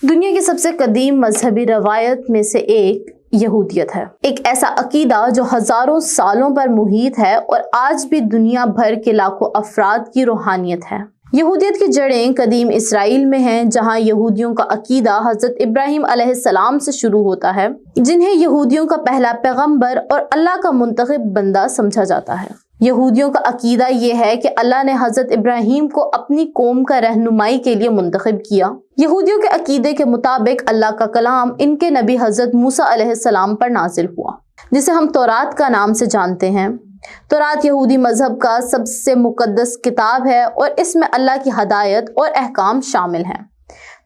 दुनिया की सबसे कदीम मजहबी रवायत में से एक यहूदियत है। एक ऐसा अकीदा जो हजारों सालों पर मुहित है और आज भी दुनिया भर के लाखों अफराद की रूहानियत है। यहूदियत की जड़ें कदीम इसराइल में हैं, जहां यहूदियों का अकीदा हजरत इब्राहिम अलैहिस्सलाम से शुरू होता है, जिन्हें यहूदियों का पहला पैगंबर और अल्लाह का मुंतखब बंदा समझा जाता है। यहूदियों का अकीदा ये है कि अल्लाह ने हजरत इब्राहिम को अपनी कौम का रहनुमाई के लिए मुंतखब किया। यहूदियों के अकीदे के मुताबिक अल्लाह का कलाम इनके नबी हजरत मूसा अलैहिस्सलाम पर नाजिल हुआ, जिसे हम तौरात का नाम से जानते हैं। तौरात यहूदी मजहब का सबसे मुकद्दस किताब है और इसमें अल्लाह की हदायत और अहकाम शामिल हैं,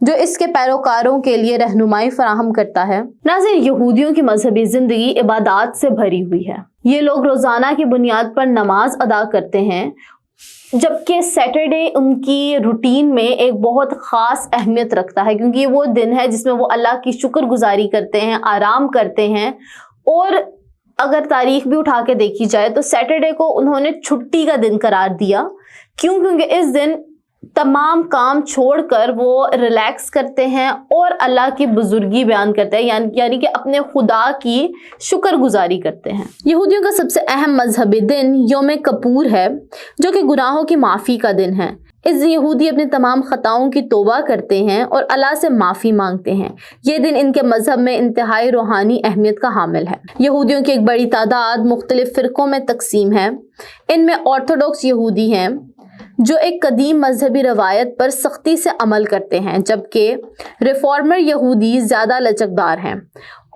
जो इसके पैरोकारों के लिए रहनुमाई फराहम करता है। नाज़रीन, यहूदियों की मजहबी जिंदगी इबादत से भरी हुई है। ये लोग रोजाना की बुनियाद पर नमाज अदा करते हैं, जबकि सैटरडे उनकी रूटीन में एक बहुत ख़ास अहमियत रखता है, क्योंकि वो दिन है जिसमें वो अल्लाह की शुक्रगुजारी करते हैं, आराम करते हैं। और अगर तारीख भी उठा के देखी जाए तो सैटरडे को उन्होंने छुट्टी का दिन करार दिया। क्यों? क्योंकि इस दिन तमाम काम छोड़कर वो रिलैक्स करते हैं और अल्लाह की बुजुर्गी बयान करते हैं, यानी कि अपने खुदा की शुक्रगुजारी करते हैं। यहूदियों का सबसे अहम मजहबी दिन यौम कपूर है, जो कि गुनाहों की माफ़ी का दिन है। इस दिन यहूदी अपने तमाम खताओं की तौबा करते हैं और अल्लाह से माफ़ी मांगते हैं। ये दिन इनके मजहब में इंतहाई रूहानी अहमियत का हामिल है। यहूदियों की एक बड़ी तादाद मुख्तलिफ फ़िरक़ों में तकसीम है। इनमें ऑर्थोडॉक्स यहूदी हैं, जो एक कदीम मजहबी रवायत पर सख्ती से अमल करते हैं, जबकि रिफॉर्मर यहूदी ज़्यादा लचकदार हैं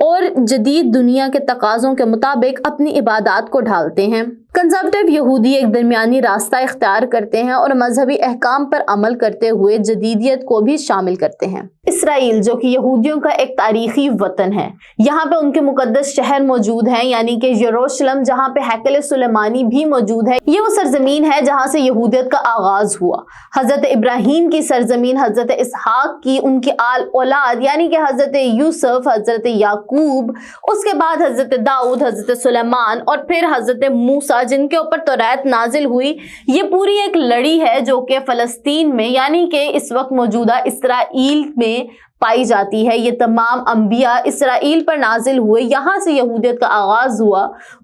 और जदीद दुनिया के तकाज़ों के मुताबिक अपनी इबादत को ढालते हैं। कंजर्वेटिव यहूदी एक दरमियानी रास्ता इख्तियार करते हैं और मजहबी अहकाम पर अमल करते हुए जदीदियत को भी शामिल करते हैं। इसराइल, जो कि यहूदियों का एक तारीखी वतन है, यहाँ पे उनके मुकद्दस शहर मौजूद हैं, यानी कि यरूशलेम, जहाँ पे हैकल सुलेमानी भी मौजूद है। ये वो सरजमीन है जहाँ से यहूदियत का आगाज हुआ। हजरत इब्राहिम की सरजमीन, हजरत इसहाक की, उनकी आल औलाद यानी कि हजरत यूसुफ, हजरत याकूब, उसके बाद हजरत दाऊद, हजरत सुलेमान और फिर हजरत मूसा, जिनके ऊपर तौरात नाजिल हुई। ये पूरी एक लड़ी है जो कि फ़लस्तीन में, यानी कि इस वक्त मौजूदा इसराइल में पाई जाती है। ये तमाम अंबिया इसराइल पर नाजिल हुए, यहाँ से यहूदियत का आगाज हुआ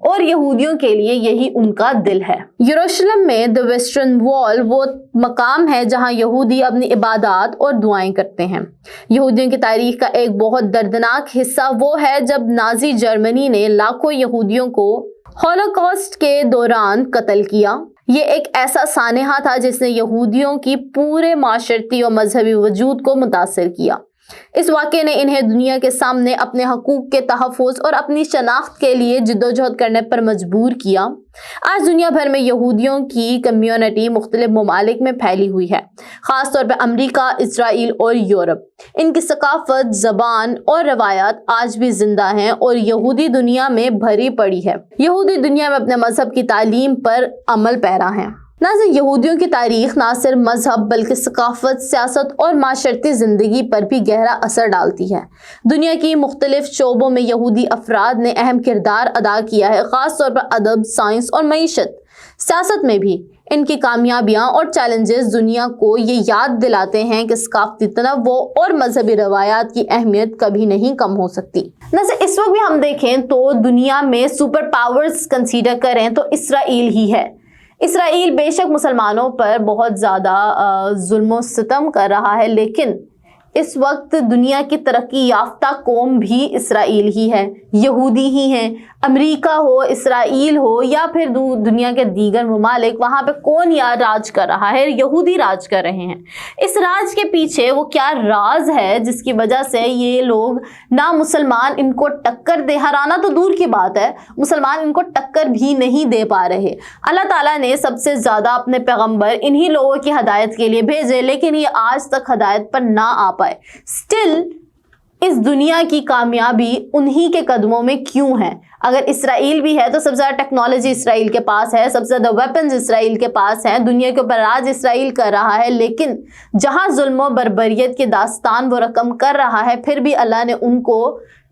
और यहूदियों के लिए यही उनका दिल है। यरूशलेम में द वेस्टर्न वॉल वो मकाम है जहाँ यहूदी अपनी इबादत और दुआएं करते हैं। यहूदियों की तारीख का एक बहुत दर्दनाक हिस्सा वो है जब नाजी जर्मनी ने लाखों यहूदियों को हॉलोकॉस्ट के दौरान कत्ल किया। ये एक ऐसा सानेहा था जिसने यहूदियों की पूरे माशरती और मजहबी वजूद को मुतासिर किया। इस वाक़े ने इन्हें दुनिया के सामने अपने हकूक़ के तहफ़्फ़ुज़ और अपनी शनाख्त के लिए जिद्दोजहद करने पर मजबूर किया। आज दुनिया भर में यहूदियों की कम्युनिटी मुख्तलिफ ममालिक में फैली हुई है, ख़ास तौर पर अमरीका, इसराइल और यूरोप। इनकी सकाफ़त, ज़बान और रवायात आज भी ज़िंदा हैं और यहूदी दुनिया में भरी पड़ी है। यहूदी दुनिया में अपने मजहब की तालीम पर अमल पैरा हैं। नाज़रीन, यहूदियों की तारीख ना सिर्फ मजहब बल्कि सकाफत, सियासत और माशरती ज़िंदगी पर भी गहरा असर डालती है। दुनिया की मुख्तलिफ शोबों में यहूदी अफराद ने अहम किरदार अदा किया है, ख़ास तौर पर अदब, साइंस और मईशत। सियासत में भी इनकी कामयाबियाँ और चैलेंजेस दुनिया को ये याद दिलाते हैं कि सकाफती तनव्वुर और मजहबी रवायात की अहमियत कभी नहीं कम हो सकती। जैसे इस वक्त भी हम देखें तो दुनिया में सुपर पावर्स कंसीडर करें तो इसराइल ही है। इसराइल बेशक मुसलमानों पर बहुत ज़्यादा जुल्म सितम कर रहा है, लेकिन इस वक्त दुनिया की तरक्की याफ्ता कौम भी इसराइल ही है, यहूदी ही हैं। अमेरिका हो, इसराइल हो या फिर दुनिया के दीगर ममालिक, वहाँ पे कौन यार राज कर रहा है? यहूदी राज कर रहे हैं। इस राज के पीछे वो क्या राज है जिसकी वजह से ये लोग ना मुसलमान इनको टक्कर दे, हराना तो दूर की बात है, मुसलमान इनको टक्कर भी नहीं दे पा रहे। अल्लाह ताला ने सबसे ज़्यादा अपने पैगम्बर इन्हीं लोगों की हदायत के लिए भेजे, लेकिन ये आज तक हदायत पर ना आ पाए। स्टिल इस दुनिया की कामयाबी उन्हीं के कदमों में क्यों है? अगर इसराइल भी है तो सबसे ज़्यादा टेक्नोलॉजी इसराइल के पास है, सबसे ज़्यादा वेपन्स इसराइल के पास हैं, दुनिया के ऊपर राज इसराइल कर रहा है, लेकिन जहां जुल्म और बर्बरियत की दास्तान वो रकम कर रहा है, फिर भी अल्लाह ने उनको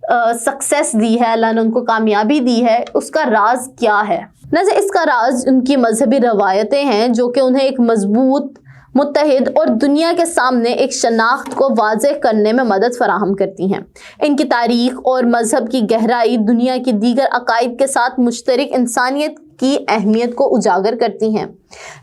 सक्सेस दी है, अल्लाह ने उनको कामयाबी दी है। उसका राज क्या है? नज़र इसका राज उनकी मजहबी रवायतें हैं, जो कि उन्हें एक मजबूत मुत्तहिद और दुनिया के सामने एक शनाख्त को वाज़ेह करने में मदद फराहम करती हैं। इनकी तारीख और मजहब की गहराई दुनिया की दीगर अकायद के साथ मुश्तरक इंसानियत की अहमियत को उजागर करती हैं।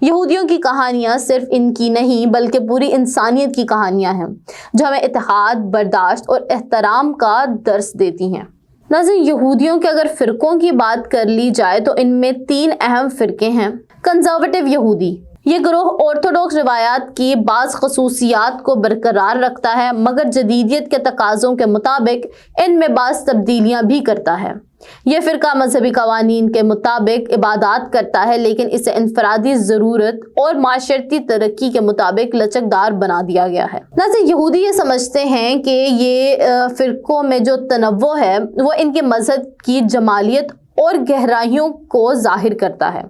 यहूदियों की कहानियाँ सिर्फ इनकी नहीं बल्कि पूरी इंसानियत की कहानियाँ हैं जो हमें इत्तेहाद, बर्दाश्त और एहतराम का दर्स देती हैं। नाज़रीन, यहूदियों के अगर फ़िरक़ों की बात कर ली जाए तो इनमें 3 अहम फ़िरक़े हैं। कंज़र्वेटिव यहूदी, ये ग्रोह ऑर्थोडॉक्स रिवायात की बाज़ ख़ुसूसियात को बरकरार रखता है मगर जदीदियत के तकाज़ों के मुताबिक इनमें बाज़ तब्दीलियाँ भी करता है। यह फ़िरका मजहबी कवानीन के मुताबिक इबादत करता है लेकिन इसे इनफरादी ज़रूरत और माशरती तरक्की के मुताबिक लचकदार बना दिया गया है। नाज़रीन, यहूदी ये समझते हैं कि ये फ़िरक़ों में जो तनव्वु है वो इनके मजहब की जमालियत और गहराइयों को ज़ाहिर करता है।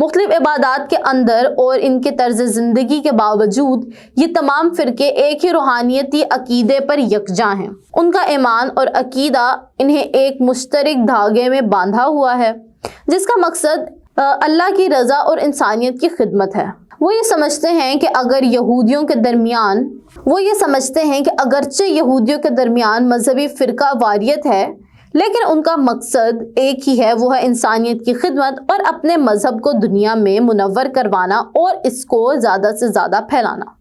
मुख्तलिफ इबादत के अंदर और इनके तर्ज ज़िंदगी के बावजूद ये तमाम फ़िरके एक ही रूहानियती अकीदे पर यकजा हैं। उनका ईमान और अकीदा इन्हें एक मुश्तरक धागे में बांधा हुआ है जिसका मकसद अल्लाह की रज़ा और इंसानियत की खिदमत है। वो ये समझते हैं कि अगरचे यहूदियों के दरमियान मजहबी फ़िरका वारियत है लेकिन उनका मकसद एक ही है, वो है इंसानियत की खिदमत और अपने मजहब को दुनिया में मुनव्वर करवाना और इसको ज़्यादा से ज़्यादा फैलाना।